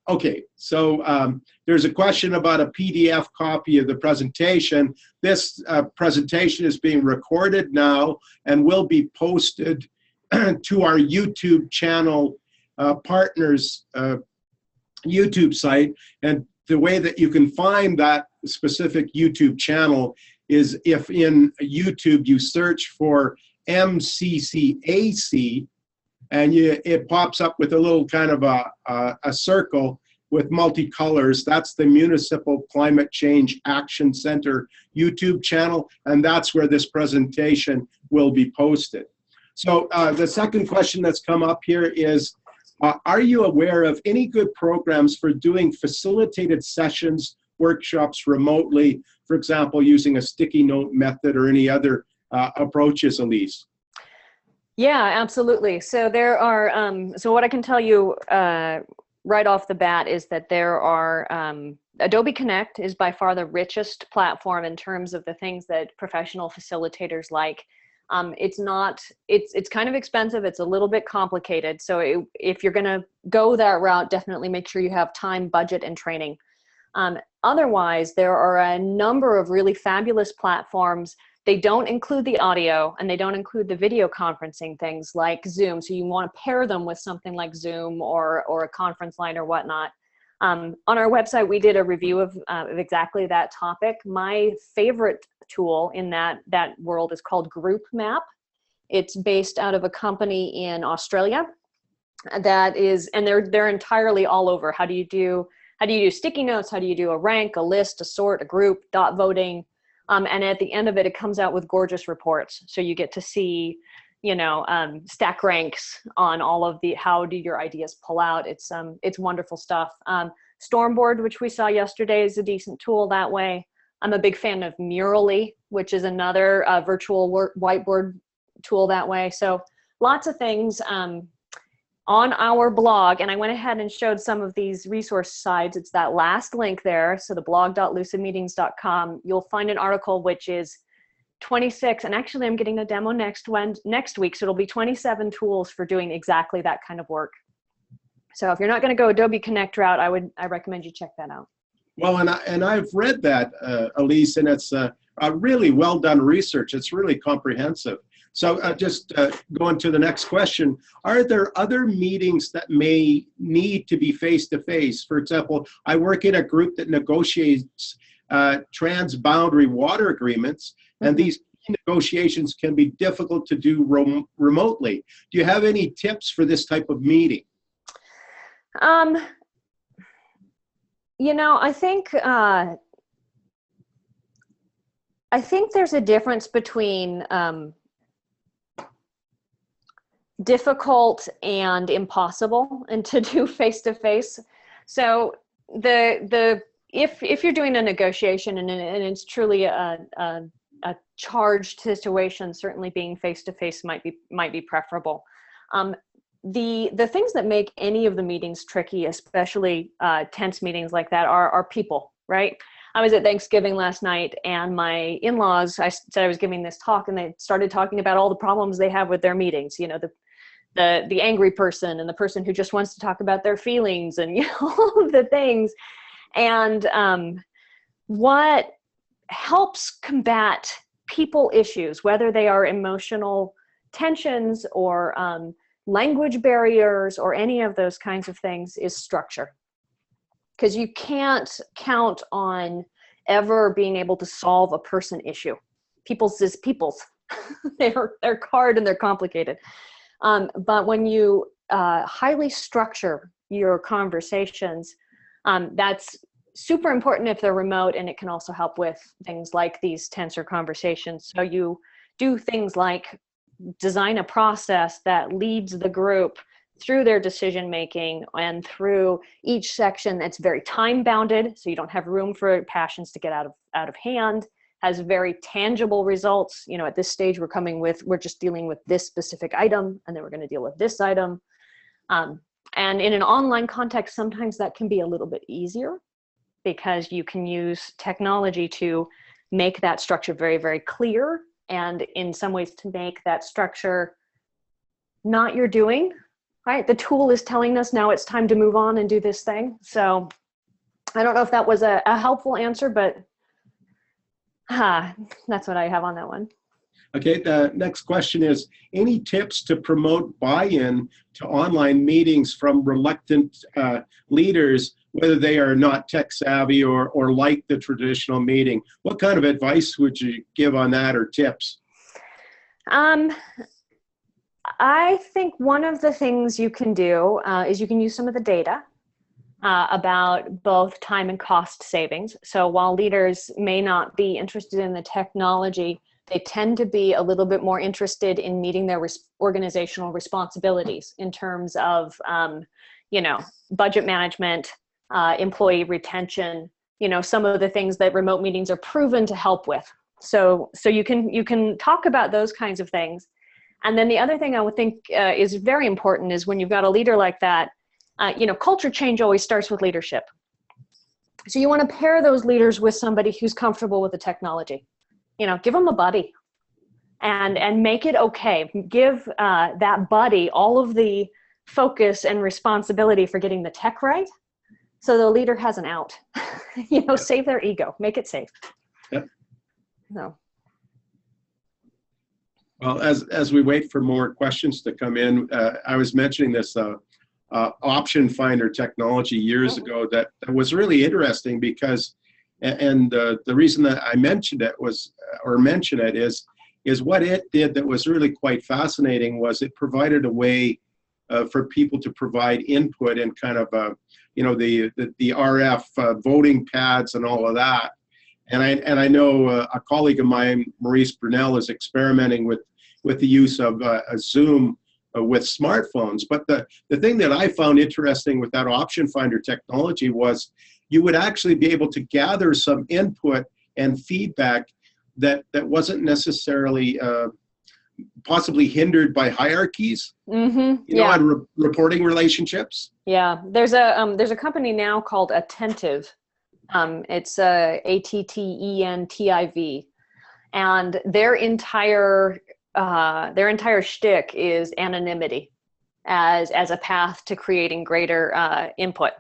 okay, so there's a question about a PDF copy of the presentation. This presentation is being recorded now and will be posted to our YouTube channel partners YouTube site. And the way that you can find that specific YouTube channel is if in YouTube you search for MCCAC, and it pops up with a little kind of a circle with multicolors. That's the Municipal Climate Change Action Center YouTube channel, and that's where this presentation will be posted. So the second question that's come up here is, are you aware of any good programs for doing facilitated sessions, workshops remotely, for example, using a sticky note method or any other approaches, Elise? Yeah, absolutely. So there are, so what I can tell you right off the bat is that there are, Adobe Connect is by far the richest platform in terms of the things that professional facilitators like. It's kind of expensive. It's a little bit complicated. So if you're going to go that route, definitely make sure you have time, budget, and training. Otherwise, there are a number of really fabulous platforms. They don't include the audio and they don't include the video conferencing things like Zoom. So you want to pair them with something like Zoom or a conference line or whatnot. On our website, we did a review of exactly that topic. My favorite tool in that world is called Group Map. It's based out of a company in Australia that is, and they're entirely all over. How do you do sticky notes? How do you do a rank, a list, a sort, a group, dot voting? And at the end of it, it comes out with gorgeous reports. So you get to see, stack ranks on all of how do your ideas pull out. It's wonderful stuff. Stormboard, which we saw yesterday, is a decent tool that way. I'm a big fan of Murally, which is another virtual whiteboard tool that way. So lots of things on our blog, and I went ahead and showed some of these resource sites. It's that last link there, so the blog.lucidmeetings.com. You'll find an article which is 26, and actually I'm getting a demo next week, so it'll be 27 tools for doing exactly that kind of work. So if you're not going to go Adobe Connect route, I recommend you check that out. Well, and I've read that, Elise, and it's a really well done research. It's really comprehensive. So just going to the next question, are there other meetings that may need to be face-to-face? For example, I work in a group that negotiates transboundary water agreements, and these negotiations can be difficult to do remotely. Do you have any tips for this type of meeting? Um, you know, I think there's a difference between difficult and impossible and to do face-to-face. So if you're doing a negotiation and it's truly a charged situation, certainly being face-to-face might be preferable. The things that make any of the meetings tricky, especially tense meetings like that, are people, right? I was at Thanksgiving last night, and my in-laws, I said I was giving this talk, and they started talking about all the problems they have with their meetings. You know, the angry person and the person who just wants to talk about their feelings and, you know, all of the things. And what helps combat people issues, whether they are emotional tensions or language barriers or any of those kinds of things, is structure. Because you can't count on ever being able to solve a person issue. People's is people's. they're hard and they're complicated. But when you highly structure your conversations, that's super important if they're remote, and it can also help with things like these tenser conversations. So you do things like design a process that leads the group through their decision making and through each section that's very time bounded, so you don't have room for passions to get out of hand, has very tangible results. You know, at this stage we're just dealing with this specific item, and then we're going to deal with this item. And in an online context, sometimes that can be a little bit easier because you can use technology to make that structure very, very clear, and in some ways to make that structure not your doing. Right, the tool is telling us now it's time to move on and do this thing. So I don't know if that was a helpful answer, but that's what I have on that one. Okay, the next question is, any tips to promote buy-in to online meetings from reluctant leaders, whether they are not tech savvy or like the traditional meeting? What kind of advice would you give on that, or tips? I think one of the things you can do is you can use some of the data about both time and cost savings. So while leaders may not be interested in the technology, they tend to be a little bit more interested in meeting their organizational responsibilities in terms of, you know, budget management, employee retention, you know, some of the things that remote meetings are proven to help with. So you can talk about those kinds of things. And then the other thing I would think is very important is when you've got a leader like that, you know, culture change always starts with leadership. So you want to pair those leaders with somebody who's comfortable with the technology. You know, give them a buddy and make it okay. Give that buddy all of the focus and responsibility for getting the tech right, so the leader has an out. You know, save their ego, make it safe. Yep. So. Well, as we wait for more questions to come in, I was mentioning this option finder technology years ago that was really interesting because, and the reason that I mentioned it is what it did that was really quite fascinating was it provided a way for people to provide input and kind of, you know, the RF voting pads and all of that. And I know a colleague of mine, Maurice Brunel, is experimenting with the use of a Zoom with smartphones. But the thing that I found interesting with that option finder technology was you would actually be able to gather some input and feedback that wasn't necessarily possibly hindered by hierarchies, you know, and reporting relationships. Yeah, there's a company now called Attentive. It's ATTENTIV, and their entire shtick is anonymity as a path to creating greater input.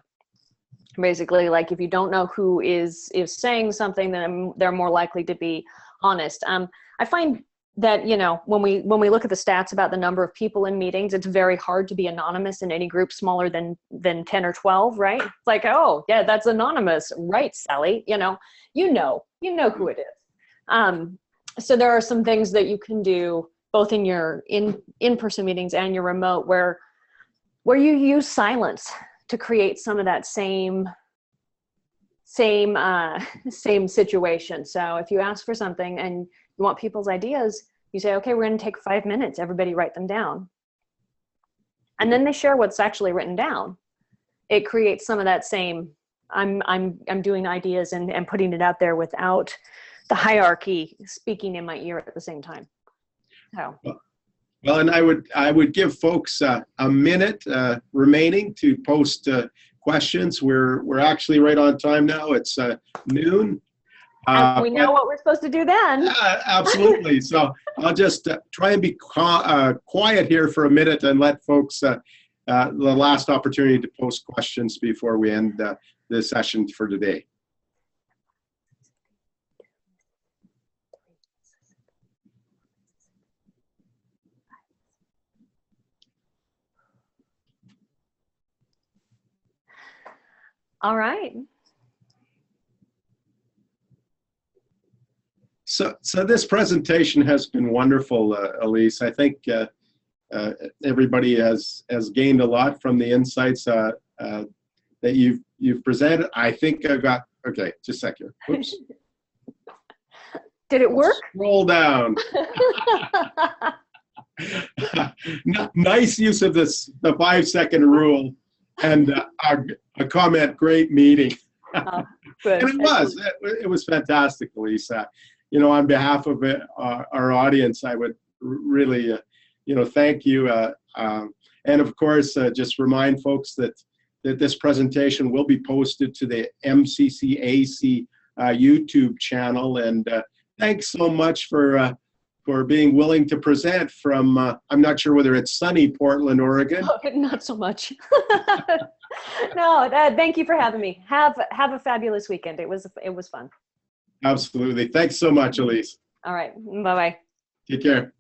Basically, like if you don't know who is saying something, then they're more likely to be honest. I find that, you know, when we look at the stats about the number of people in meetings, it's very hard to be anonymous in any group smaller than 10 or 12, right? It's like, oh yeah, that's anonymous, right, Sally? You know who it is. So there are some things that you can do both in your in-person meetings and your remote where you use silence. to create some of that same situation. So if you ask for something and you want people's ideas, you say, okay, we're going to take 5 minutes. Everybody write them down. And then they share what's actually written down. It creates some of that same, I'm doing ideas and putting it out there without the hierarchy speaking in my ear at the same time. So. Well, and I would give folks a minute remaining to post questions. We're actually right on time now. It's noon. And we know what we're supposed to do then. Absolutely. So I'll just try and be quiet here for a minute and let folks the last opportunity to post questions before we end the session for today. All right. So this presentation has been wonderful, Elise. I think everybody has gained a lot from the insights that you've presented. I think I got, okay, just a second. Oops. Did it work? Scroll down. Nice use of the 5-second rule and a comment, great meeting. Oh, good. And it was fantastic, Elise. You know, on behalf of our audience, I would really, thank you. And of course, just remind folks that this presentation will be posted to the MCCAC YouTube channel. And thanks so much for being willing to present from, I'm not sure whether it's sunny Portland, Oregon. Oh, not so much. No, thank you for having me. Have a fabulous weekend. It was fun. Absolutely. Thanks so much, Elise. All right. Bye-bye. Take care.